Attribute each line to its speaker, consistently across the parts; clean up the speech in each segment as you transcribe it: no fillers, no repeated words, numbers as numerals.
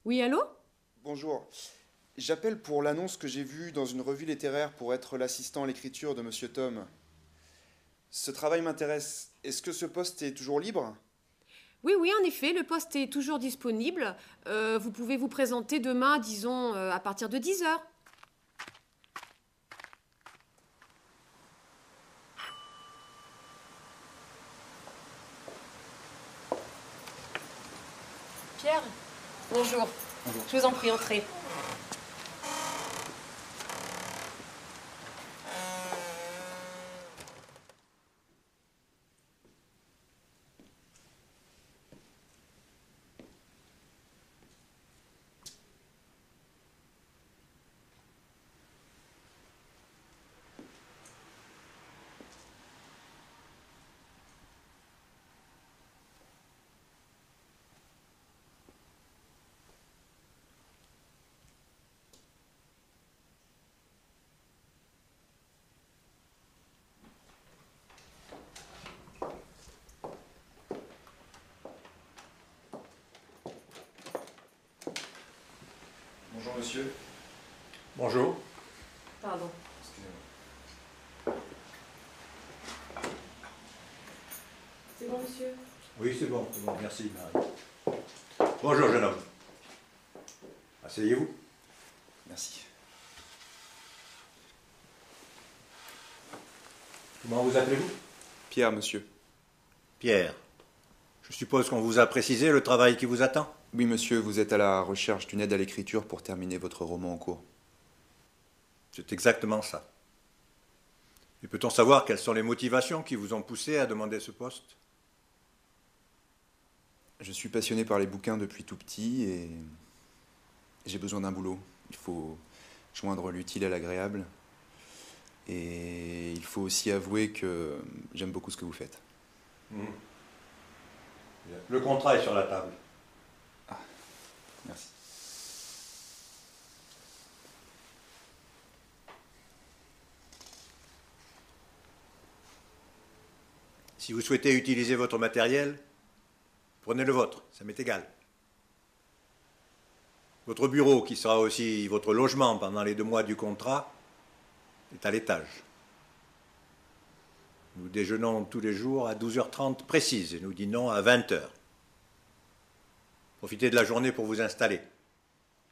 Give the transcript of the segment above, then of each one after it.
Speaker 1: Oui, allô?
Speaker 2: Bonjour. J'appelle pour l'annonce que j'ai vue dans une revue littéraire pour être l'assistant à l'écriture de Monsieur Tom. Ce travail m'intéresse. Est-ce que ce poste est toujours libre?
Speaker 1: Oui, oui, en effet, le poste est toujours disponible. Vous pouvez vous présenter demain, disons, à partir de 10 heures. Pierre, bonjour.
Speaker 2: Bonjour.
Speaker 1: Je vous en prie, entrez.
Speaker 2: Bonjour monsieur.
Speaker 3: Bonjour.
Speaker 1: Pardon.
Speaker 2: Excusez-moi.
Speaker 1: C'est bon, monsieur?
Speaker 3: Oui, c'est bon, merci Marie. Bonjour jeune homme. Asseyez-vous.
Speaker 2: Merci.
Speaker 3: Comment vous appelez-vous?
Speaker 2: Pierre, monsieur.
Speaker 3: Pierre. Je suppose qu'on vous a précisé le travail qui vous attend?
Speaker 2: Oui, monsieur, vous êtes à la recherche d'une aide à l'écriture pour terminer votre roman en cours.
Speaker 3: C'est exactement ça. Et peut-on savoir quelles sont les motivations qui vous ont poussé à demander ce poste?
Speaker 2: Je suis passionné par les bouquins depuis tout petit et j'ai besoin d'un boulot. Il faut joindre l'utile à l'agréable. Et il faut aussi avouer que j'aime beaucoup ce que vous faites.
Speaker 3: Le contrat est sur la table.
Speaker 2: Merci.
Speaker 3: Si vous souhaitez utiliser votre matériel, prenez le vôtre, ça m'est égal. Votre bureau, qui sera aussi votre logement pendant les 2 mois du contrat, est à l'étage. Nous déjeunons tous les jours à 12h30 précises et nous dînons à 20h. Profitez de la journée pour vous installer.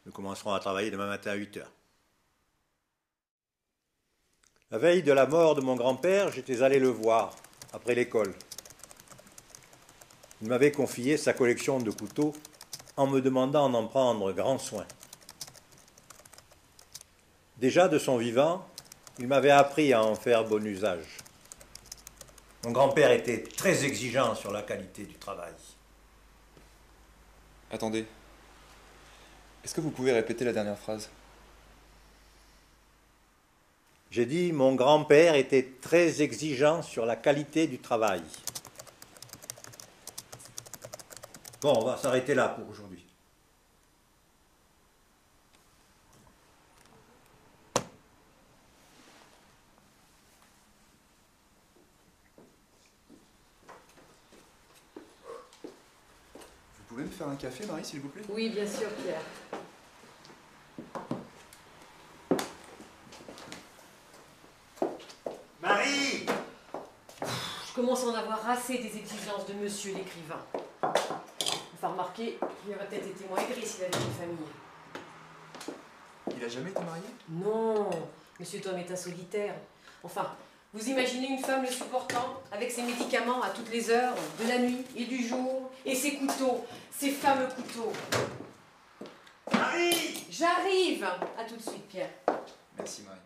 Speaker 3: Nous commencerons à travailler demain matin à 8h. La veille de la mort de mon grand-père, j'étais allé le voir, après l'école. Il m'avait confié sa collection de couteaux en me demandant d'en prendre grand soin. Déjà de son vivant, il m'avait appris à en faire bon usage. Mon grand-père était très exigeant sur la qualité du travail.
Speaker 2: Attendez. Est-ce que vous pouvez répéter la dernière phrase?
Speaker 3: J'ai dit, mon grand-père était très exigeant sur la qualité du travail. Bon, on va s'arrêter là pour aujourd'hui.
Speaker 2: Vous pouvez me faire un café, Marie, s'il vous plaît?
Speaker 1: Oui, bien sûr, Pierre.
Speaker 3: Marie!
Speaker 1: Je commence à en avoir assez des exigences de monsieur l'écrivain. Enfin, remarquez, il aurait peut-être été moins aigri s'il avait une famille.
Speaker 2: Il a jamais été marié?
Speaker 1: Non, monsieur Tom est un solitaire. Enfin, vous imaginez une femme le supportant, avec ses médicaments à toutes les heures, de la nuit et du jour, et ses couteaux, ses fameux couteaux.
Speaker 3: Marie!
Speaker 1: J'arrive! À tout de suite, Pierre.
Speaker 2: Merci, Marie.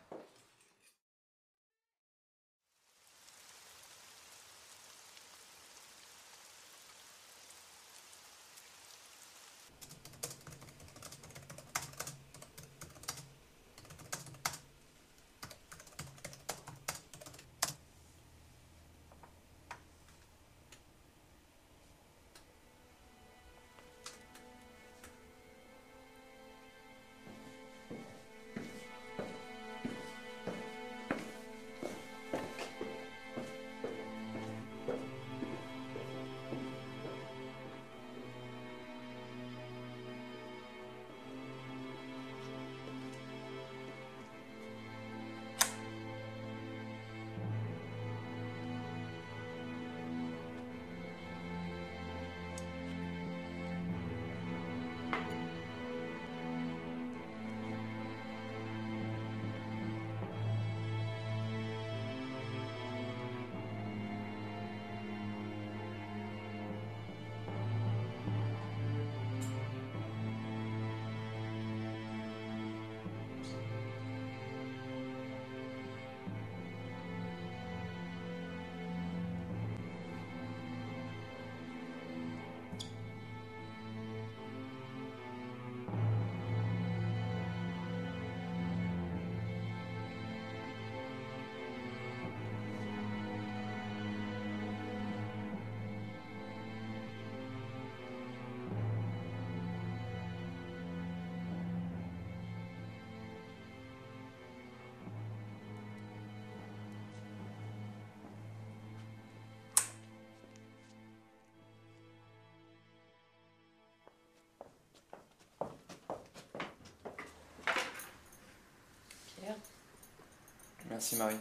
Speaker 2: Merci Marie.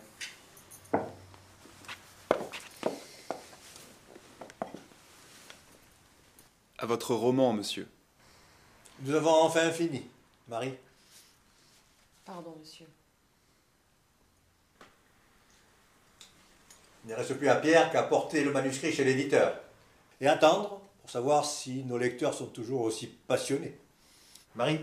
Speaker 2: À votre roman, monsieur.
Speaker 3: Nous avons enfin fini, Marie.
Speaker 1: Pardon, monsieur.
Speaker 3: Il ne reste plus à Pierre qu'à porter le manuscrit chez l'éditeur et attendre pour savoir si nos lecteurs sont toujours aussi passionnés. Marie?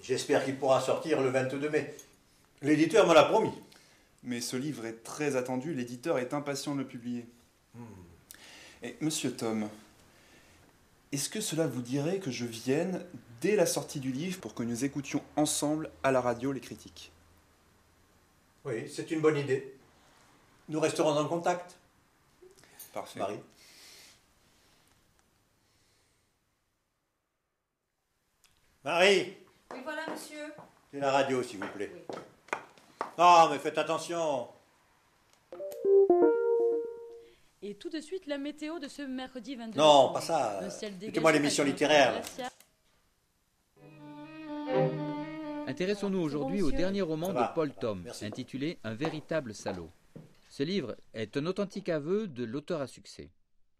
Speaker 3: J'espère qu'il pourra sortir le 22 mai. L'éditeur me l'a promis.
Speaker 2: Mais ce livre est très attendu, l'éditeur est impatient de le publier. Et monsieur Tom, est-ce que cela vous dirait que je vienne dès la sortie du livre pour que nous écoutions ensemble à la radio les critiques?
Speaker 3: Oui, c'est une bonne idée. Nous resterons en contact.
Speaker 2: Parfait.
Speaker 3: Marie? Marie,
Speaker 1: Oui, voilà, monsieur.
Speaker 3: c'est la radio, s'il vous plaît.
Speaker 1: Oui.
Speaker 3: Ah, mais faites attention.
Speaker 4: Et tout de suite, la météo de ce mercredi 22
Speaker 3: Non,
Speaker 4: décembre.
Speaker 3: pas ça.
Speaker 4: Un ciel dégagé
Speaker 3: Mettez-moi l'émission
Speaker 4: avec un
Speaker 3: littéraire.
Speaker 4: glacial.
Speaker 5: Intéressons-nous aujourd'hui au dernier roman
Speaker 3: Ça
Speaker 5: de
Speaker 3: va.
Speaker 5: Paul Thom,
Speaker 3: Merci.
Speaker 5: intitulé Un véritable salaud. Ce livre est un authentique aveu de l'auteur à succès.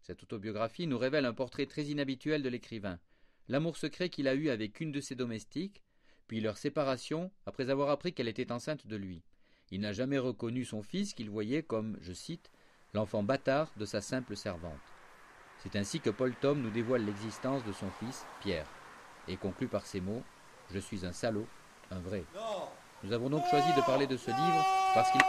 Speaker 5: Cette autobiographie nous révèle un portrait très inhabituel de l'écrivain, l'amour secret qu'il a eu avec une de ses domestiques, puis leur séparation après avoir appris qu'elle était enceinte de lui. Il n'a jamais reconnu son fils qu'il voyait comme, je cite, l'enfant bâtard de sa simple servante. C'est ainsi que Paul Thom nous dévoile l'existence de son fils, Pierre, et conclut par ces mots « Je suis un salaud, un vrai ». Nous avons donc choisi de parler de ce livre parce qu'il